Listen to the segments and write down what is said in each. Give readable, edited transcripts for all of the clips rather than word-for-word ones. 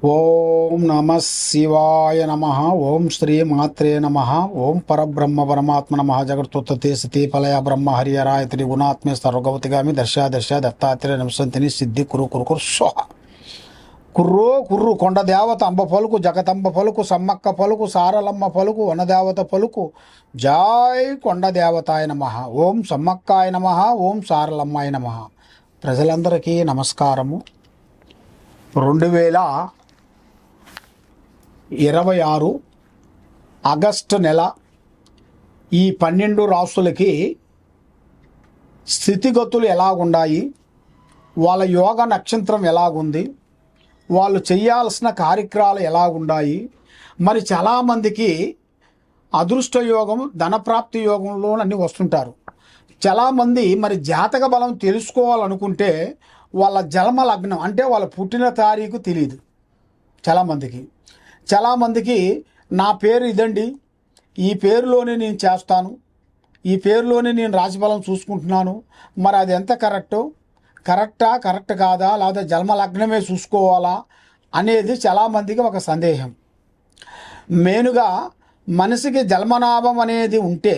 ఓం నమ శివాయ నమ. ఓం శ్రీ మాత్రే నమ. ఓం పరబ్రహ్మ పరమాత్మ నమ. జగత్తుత్తే సతీ ఫలయ బ్రహ్మ హరియరాయ త్రిగుణాత్మే సర్వగవతిగామి దర్శ దర్శ దత్తాత్రేయ నివసంతిని సిద్ధి కురు కురు కురు స్వహ. కుర్రో కుర్రు కొండ దేవత అంబ పలుకు, జగతంబ పలుకు, సమ్మక్క పలుకు, సారలమ్మ పలుకు, వనదేవత పలుకు. జాయ్ కొండ దేవతాయ నమ. ఓం సమ్మక్కాయ నమ. ఓం సారలమ్మాయ నమ. ప్రజలందరికీ నమస్కారము. 2026 ఆగస్టు నెల ఈ 12 రాసులకి స్థితిగతులు ఎలాగున్నాయి, వాళ్ళ యోగ నక్షత్రం ఎలాగుంది, వాళ్ళు చేయాల్సిన కార్యక్రమాలు ఎలాగున్నాయి. మరి చాలామందికి అదృష్ట యోగం, ధనప్రాప్తి యోగంలో అన్నీ వస్తుంటారు. చాలామంది మరి జాతక బలం తెలుసుకోవాలనుకుంటే వాళ్ళ జన్మ లగ్నం అంటే వాళ్ళ పుట్టిన తారీఖు తెలియదు. చాలామందికి నా పేరు ఇదండి, ఈ పేరులోనే నేను చేస్తాను, ఈ పేరులోనే నేను రాశిఫలం చూసుకుంటున్నాను, మరి అది ఎంత కరెక్ట్ కాదా, లేదా జన్మ లగ్నమే చూసుకోవాలా అనేది చాలామందికి ఒక సందేహం. మెయిన్గా మనిషికి జన్మనాభం అనేది ఉంటే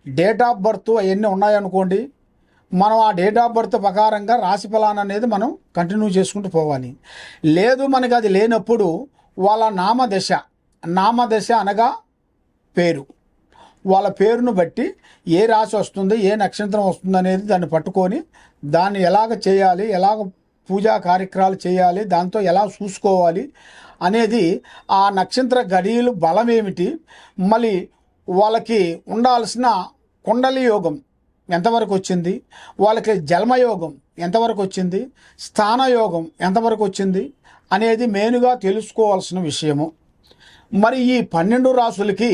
డేట్ ఆఫ్ బర్త్ అవన్నీ ఉన్నాయనుకోండి, మనం ఆ డేట్ ఆఫ్ బర్త్ ప్రకారంగా రాశి ఫలాన్ని అనేది మనం కంటిన్యూ చేసుకుంటూ పోవాలి. లేదు మనకి అది లేనప్పుడు వాళ్ళ నామదశ అనగా పేరు, వాళ్ళ పేరును బట్టి ఏ రాశి వస్తుంది, ఏ నక్షత్రం వస్తుంది అనేది దాన్ని పట్టుకొని దాన్ని ఎలాగ చేయాలి, ఎలాగ పూజా కార్యక్రమాలు చేయాలి, దాంతో ఎలా చూసుకోవాలి అనేది, ఆ నక్షత్ర గడియలు బలం ఏమిటి, మళ్ళీ వాళ్ళకి ఉండాల్సిన కుండలి యోగం ఎంతవరకు వచ్చింది, వాళ్ళకి జన్మయోగం ఎంతవరకు వచ్చింది, స్థానయోగం ఎంతవరకు వచ్చింది అనేది మెయిన్గా తెలుసుకోవాల్సిన విషయము. మరి ఈ 12 రాసులకి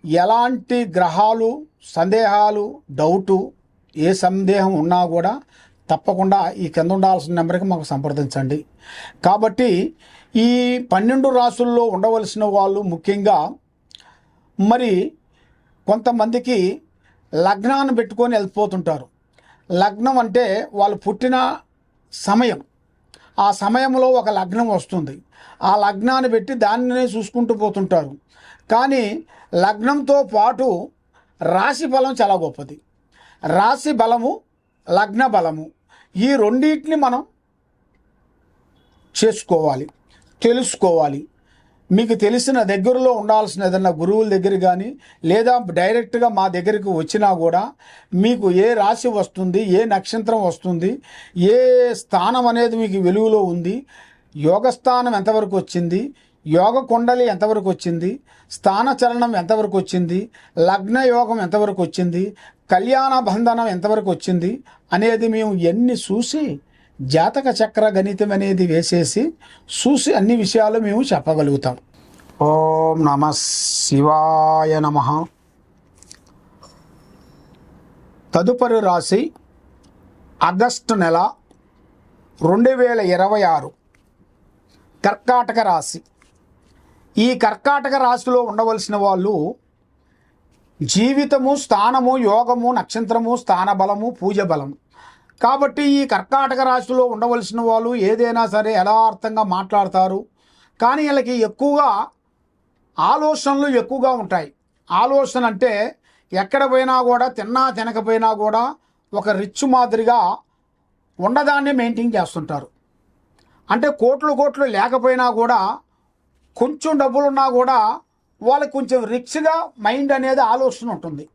ఎలాంటి గ్రహాలు, సందేహాలు, డౌటు, ఏ సందేహం ఉన్నా కూడా తప్పకుండా ఈ కింద ఉండాల్సిన నెంబర్కి మాకు సంప్రదించండి. కాబట్టి ఈ 12 రాసుల్లో ఉండవలసిన వాళ్ళు ముఖ్యంగా మరి కొంతమందికి లగ్నాన్ని పెట్టుకొని వెళ్ళిపోతుంటారు. లగ్నం అంటే వాళ్ళు పుట్టిన సమయం, ఆ సమయంలో ఒక లగ్నం వస్తుంది, ఆ లగ్నాన్ని పెట్టి దానినే చూసుకుంటూ పోతుంటారు. కానీ లగ్నంతో పాటు రాశి బలం చాలా గొప్పది. రాశి బలము, లగ్న బలము, ఈ రెండింటిని మనం చేసుకోవాలి, తెలుసుకోవాలి. మీకు తెలిసిన దగ్గరలో ఉండాల్సిన ఏదన్నా గురువుల దగ్గర కానీ లేదా డైరెక్ట్గా మా దగ్గరికి వచ్చినా కూడా మీకు ఏ రాశి వస్తుంది, ఏ నక్షత్రం వస్తుంది, ఏ స్థానం అనేది మీకు వెలుగులో ఉంది, యోగస్థానం ఎంతవరకు వచ్చింది, యోగ కుండలి ఎంతవరకు వచ్చింది, స్థాన చలనం ఎంతవరకు వచ్చింది, లగ్న యోగం ఎంతవరకు వచ్చింది, కళ్యాణ బంధనం ఎంతవరకు వచ్చింది అనేది మేము ఎన్ని చూసి జాతక చక్ర గణితం అనేది వేసేసి చూసి అన్ని విషయాలు మేము చెప్పగలుగుతాం. ఓం నమ శివాయ నమ. తదుపరి రాశి ఆగస్టు నెల 2026 కర్కాటక రాశి. ఈ కర్కాటక రాశిలో ఉండవలసిన వాళ్ళు జీవితము, స్థానము, యోగము, నక్షత్రము, స్థాన బలము, పూజ బలము. కాబట్టి ఈ కర్కాటక రాశిలో ఉండవలసిన వాళ్ళు ఏదైనా సరే యథార్థంగా మాట్లాడతారు. కానీ వీళ్ళకి ఎక్కువగా ఆలోచనలు ఎక్కువగా ఉంటాయి. ఆలోచన అంటే ఎక్కడ పోయినా కూడా, తిన్నా తినకపోయినా కూడా ఒక రిచ్ మాదిరిగా ఉండదాన్ని మెయింటైన్ చేస్తుంటారు. అంటే కోట్లు లేకపోయినా కూడా, కొంచెం డబ్బులున్నా కూడా వాళ్ళకి కొంచెం రిచ్గా మైండ్ అనేది ఆలోచన ఉంటుంది.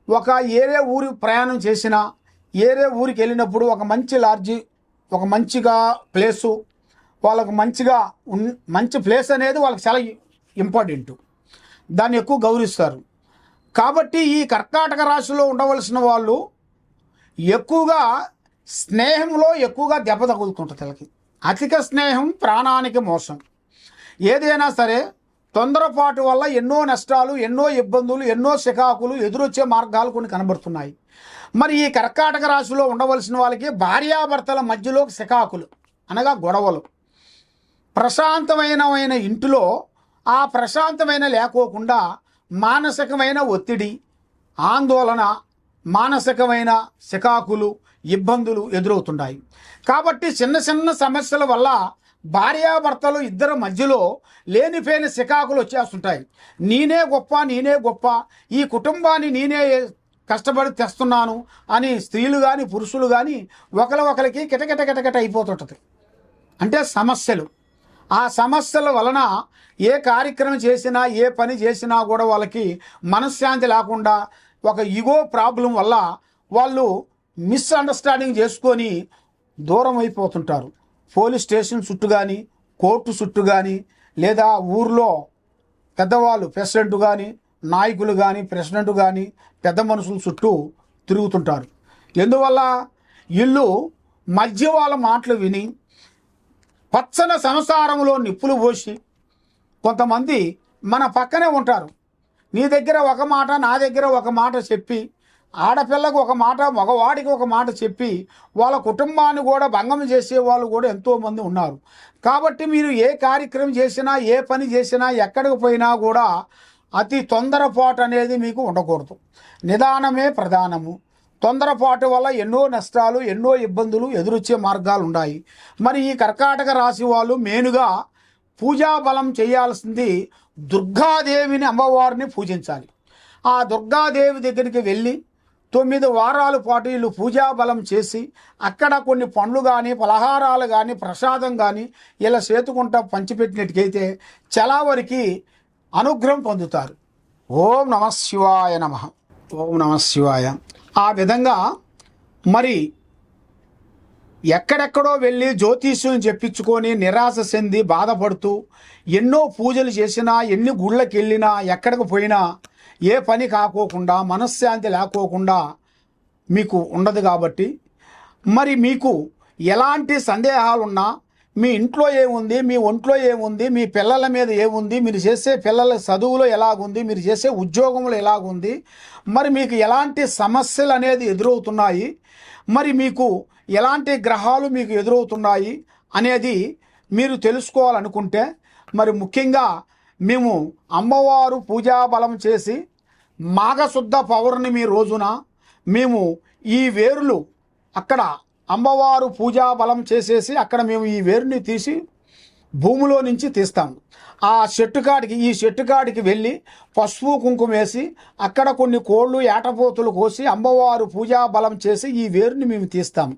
ఒక ఏరే ఊరి ప్రయాణం చేసినా, ఏరే ఊరికి వెళ్ళినప్పుడు ఒక మంచి లాడ్జి, ఒక మంచిగా ప్లేసు, వాళ్ళకు మంచి ప్లేస్ అనేది వాళ్ళకి చాలా ఇంపార్టెంట్, దాన్ని ఎక్కువ గౌరవిస్తారు. కాబట్టి ఈ కర్కాటక రాశిలో ఉండవలసిన వాళ్ళు ఎక్కువగా స్నేహంలో ఎక్కువగా దెబ్బ తగులుతుంటుంది. వీళ్ళకి అధిక స్నేహం ప్రాణానికి మోసం. ఏదైనా సరే తొందరపాటు వల్ల ఎన్నో నష్టాలు, ఎన్నో ఇబ్బందులు, ఎన్నో చికాకులు ఎదురొచ్చే మార్గాలు కొన్ని కనబడుతున్నాయి. మరి ఈ కర్కాటక రాశిలో ఉండవలసిన వాళ్ళకి భార్యాభర్తల మధ్యలో చికాకులు అనగా గొడవలు, ప్రశాంతమైన ఇంటిలో ఆ ప్రశాంతమైన లేకోకుండా మానసికమైన ఒత్తిడి, ఆందోళన, మానసికమైన చికాకులు, ఇబ్బందులు ఎదురవుతున్నాయి. కాబట్టి చిన్న చిన్న సమస్యల వల్ల భార్యాభర్తలు ఇద్దరు మధ్యలో లేనిపోయిన సికాకులు వచ్చేస్తుంటాయి. నేనే గొప్ప, నేనే గొప్ప, ఈ కుటుంబాన్ని నేనే కష్టపడి తెస్తున్నాను అని స్త్రీలు కానీ పురుషులు కానీ ఒకరికి కిటకిట కిటకిట అయిపోతుంటుంది. అంటే సమస్యలు. ఆ సమస్యల వలన ఏ కార్యక్రమం చేసినా ఏ పని చేసినా కూడా వాళ్ళకి మనశ్శాంతి లేకుండా ఒక ఈగో ప్రాబ్లం వల్ల వాళ్ళు మిస్అండర్స్టాండింగ్ చేసుకొని దూరం అయిపోతుంటారు. పోలీస్ స్టేషన్ చుట్టూ కానీ, కోర్టు చుట్టూ కానీ, లేదా ఊర్లో పెద్దవాళ్ళు ప్రెసిడెంట్ కానీ, నాయకులు కానీ, ప్రెసిడెంట్ కానీ, పెద్ద మనుషుల చుట్టూ తిరుగుతుంటారు. ఎందువల్ల వీళ్ళు మధ్య వాళ్ళ మాటలు విని పచ్చని సంసారంలో నిప్పులు పోసి కొంతమంది మన పక్కనే ఉంటారు. నీ దగ్గర ఒక మాట, నా దగ్గర ఒక మాట చెప్పి, ఆడపిల్లకు ఒక మాట, మగవాడికి ఒక మాట చెప్పి వాళ్ళ కుటుంబాన్ని కూడా భంగం చేసే వాళ్ళు కూడా ఎంతోమంది ఉన్నారు. కాబట్టి మీరు ఏ కార్యక్రమం చేసినా, ఏ పని చేసినా, ఎక్కడికి పోయినా కూడా అతి తొందరపాటు అనేది మీకు ఉండకూడదు. నిదానమే ప్రధానము. తొందరపాటు వల్ల ఎన్నో నష్టాలు, ఎన్నో ఇబ్బందులు ఎదురొచ్చే మార్గాలు ఉన్నాయి. మరి ఈ కర్కాటక రాశి వాళ్ళు మెయిన్గా పూజాబలం చేయాల్సింది దుర్గాదేవిని, అమ్మవారిని పూజించాలి. ఆ దుర్గాదేవి దగ్గరికి వెళ్ళి 9 వారాల పాటు వీళ్ళు పూజాబలం చేసి అక్కడ కొన్ని పండ్లు కానీ, పలహారాలు కానీ, ప్రసాదం కానీ ఇలా చేతుకుంటా పంచిపెట్టినట్టుకైతే చాలా వరకు అనుగ్రహం పొందుతారు. ఓం నమ శివాయ నమ. ఓం నమ శివాయ. ఆ విధంగా మరి ఎక్కడెక్కడో వెళ్ళి జ్యోతిష్యం చెప్పించుకొని నిరాశ చెంది బాధపడుతూ ఎన్నో పూజలు చేసినా, ఎన్ని గుళ్ళకి వెళ్ళినా, ఎక్కడికి పోయినా ఏ పని కాకోకుండా, మనశ్శాంతి లేకోకుండా మీకు ఉండదు. కాబట్టి మరి మీకు ఎలాంటి సందేహాలున్నా, మీ ఇంట్లో ఏముంది, మీ ఒంట్లో ఏముంది, మీ పిల్లల మీద ఏముంది, మీరు చేసే పిల్లల చదువులో ఎలాగుంది, మీరు చేసే ఉద్యోగంలో ఎలాగుంది, మరి మీకు ఎలాంటి సమస్యలు అనేది ఎదురవుతున్నాయి, మరి మీకు ఎలాంటి గ్రహాలు మీకు ఎదురవుతున్నాయి అనేది మీరు తెలుసుకోవాలనుకుంటే, మరి ముఖ్యంగా మేము అమ్మవారు పూజాబలం చేసి మాఘశుద్ధ పౌర్ణమి రోజున మేము ఈ వేరులు అక్కడ అమ్మవారు పూజాబలం చేసేసి అక్కడ మేము ఈ వేరుని తీసి భూమిలో నుంచి తీస్తాము. ఆ ఈ చెట్టు కాడికి వెళ్ళి పసుపు కుంకుమ వేసి అక్కడ కొన్ని కోళ్ళు, ఏటపోతులు కోసి అమ్మవారు పూజాబలం చేసి ఈ వేరుని మేము తీస్తాము.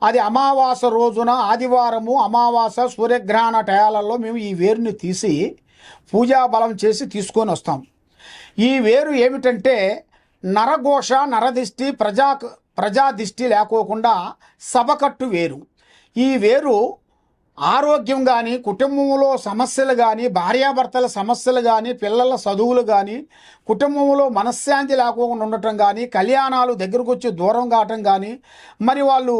అది అమావాస రోజున, ఆదివారము, అమావాస, సూర్యగ్రహణ టయాలలో మేము ఈ వేరుని తీసి పూజాబలం చేసి తీసుకొని వస్తాం. ఈ వేరు ఏమిటంటే నరఘోష, నరదిష్టి, ప్రజాదిష్టి లేకోకుండా సభకట్టు వేరు. ఈ వేరు ఆరోగ్యం కానీ, కుటుంబంలో సమస్యలు కానీ, భార్యాభర్తల సమస్యలు కానీ, పిల్లల చదువులు కానీ, కుటుంబంలో మనశ్శాంతి లేకోకుండా ఉండటం కానీ, కళ్యాణాలు దగ్గరకు వచ్చి దూరం కావటం కానీ, మరి వాళ్ళు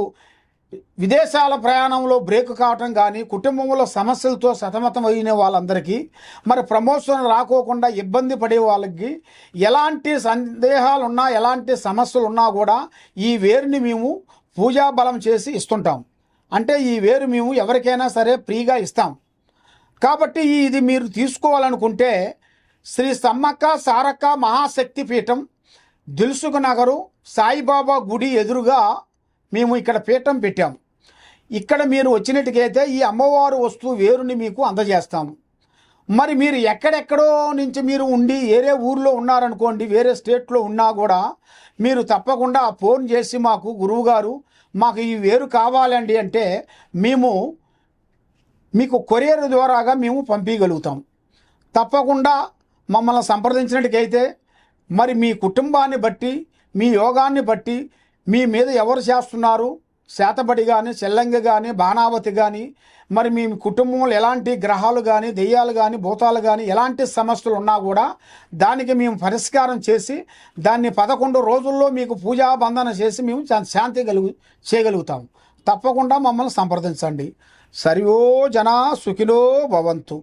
విదేశాల ప్రయాణంలో బ్రేక్ కావటం కానీ, కుటుంబంలో సమస్యలతో సతమతం అయిన వాళ్ళందరికీ, మరి ప్రమోషన్ రాకోకుండా ఇబ్బంది పడే వాళ్ళకి ఎలాంటి సందేహాలు ఉన్నా, ఎలాంటి సమస్యలు ఉన్నా కూడా ఈ వేరుని మేము పూజాబలం చేసి ఇస్తుంటాం. అంటే ఈ వేరు మేము ఎవరికైనా సరే ఫ్రీగా ఇస్తాం. కాబట్టి ఇది మీరు తీసుకోవాలనుకుంటే శ్రీ సమ్మక్క సారక్క మహాశక్తి పీఠం, దిల్సుఖ్ నగరు, సాయిబాబా గుడి ఎదురుగా మేము ఇక్కడ పీఠం పెట్టాము. ఇక్కడ మీరు వచ్చినట్టుకైతే ఈ అమ్మవారు వస్తువు వేరుని మీకు అందజేస్తాము. మరి మీరు ఎక్కడెక్కడో నుంచి మీరు ఉండి వేరే ఊర్లో ఉన్నారనుకోండి, వేరే స్టేట్లో ఉన్నా కూడా మీరు తప్పకుండా ఫోన్ చేసి మాకు గురువుగారు మాకు ఈ వేరు కావాలండి అంటే మేము మీకు కొరియర్ ద్వారాగా మేము పంపించగలుగుతాం. తప్పకుండా మమ్మల్ని సంప్రదించినట్టుకైతే మరి మీ కుటుంబాన్ని బట్టి, మీ యోగాన్ని బట్టి, మీ మీద ఎవరు చేస్తున్నారు, శాతబడి కానీ, చెల్లంగి కానీ, బాణావతి కానీ, మరి మీ కుటుంబంలో ఎలాంటి గ్రహాలు కానీ, దెయ్యాలు కానీ, భూతాలు కానీ ఎలాంటి సమస్యలు ఉన్నా కూడా దానికి మేము పరిష్కారం చేసి దాన్ని 11 రోజుల్లో మీకు పూజాబంధన చేసి మేము శాంతి చేయగలుగుతాం. తప్పకుండా మమ్మల్ని సంప్రదించండి. సర్వో జనా సుఖినో భవంతు.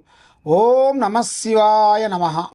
ఓం నమ శివాయ నమః.